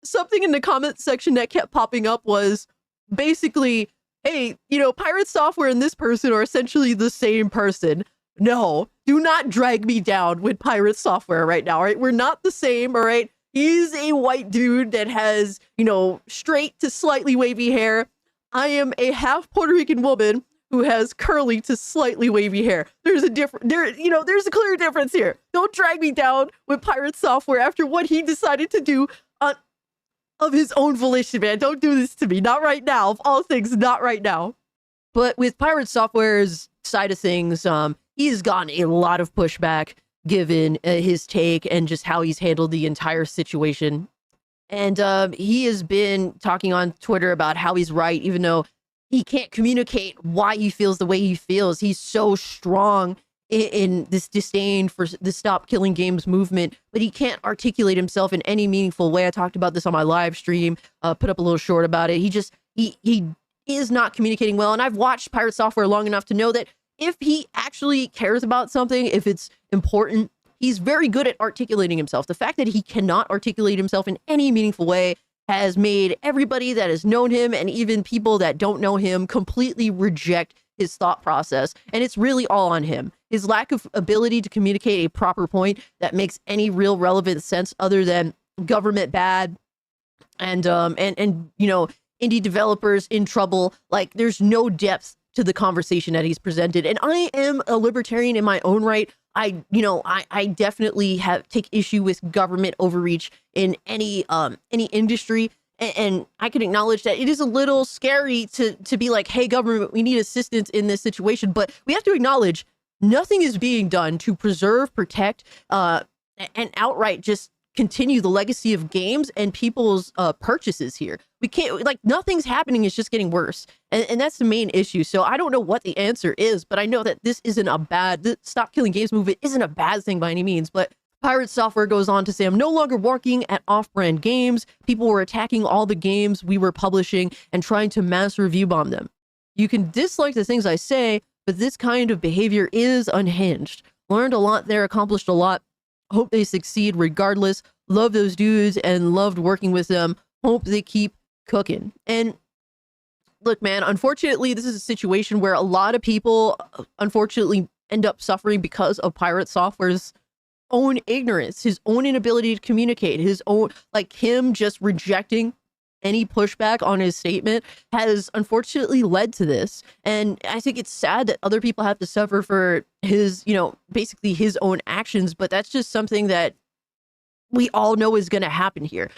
something in the comment section that kept popping up was basically, hey, Pirate Software and this person are essentially the same person. No, do not drag me down with Pirate Software right now, all right? We're not the same, all right? He's a white dude that has, straight to slightly wavy hair. I am a half Puerto Rican woman who has curly to slightly wavy hair. There's a there's a clear difference here. Don't drag me down with Pirate Software after what he decided to do of his own volition, man. Don't do this to me. Not right now. Of all things, not right now. But with Pirate Software's side of things, he's gotten a lot of pushback given his take and just how he's handled the entire situation. And he has been talking on Twitter about how he's right, even though he can't communicate why he feels the way he feels. He's so strong in this disdain for the Stop Killing Games movement, but he can't articulate himself in any meaningful way. I talked about this on my live stream, put up a little short about it. He is not communicating well. And I've watched Pirate Software long enough to know that if he actually cares about something, if it's important, he's very good at articulating himself. The fact that he cannot articulate himself in any meaningful way has made everybody that has known him and even people that don't know him completely reject his thought process. And it's really all on him. His lack of ability to communicate a proper point that makes any real relevant sense other than government bad and indie developers in trouble. Like, there's no depth to the conversation that he's presented. And I am a libertarian in my own right. I definitely take issue with government overreach in any industry. And I can acknowledge that it is a little scary to be like, hey, government, we need assistance in this situation. But we have to acknowledge nothing is being done to preserve, protect, and outright just continue the legacy of games and people's purchases here. We can't, nothing's happening. It's just getting worse. And that's the main issue. So I don't know what the answer is, but I know that this isn't the Stop Killing Games movement isn't a bad thing by any means. But Pirate Software goes on to say, I'm no longer working at off-brand games. People were attacking all the games we were publishing and trying to mass review bomb them. You can dislike the things I say, but this kind of behavior is unhinged. Learned a lot there, accomplished a lot. Hope they succeed regardless. Love those dudes and loved working with them. Hope they keep cooking. And look, man, unfortunately, this is a situation where a lot of people, unfortunately, end up suffering because of Pirate Software's own ignorance, his own inability to communicate, his own, him just rejecting any pushback on his statement has unfortunately led to this. And I think it's sad that other people have to suffer for his, basically his own actions, but that's just something that we all know is going to happen here.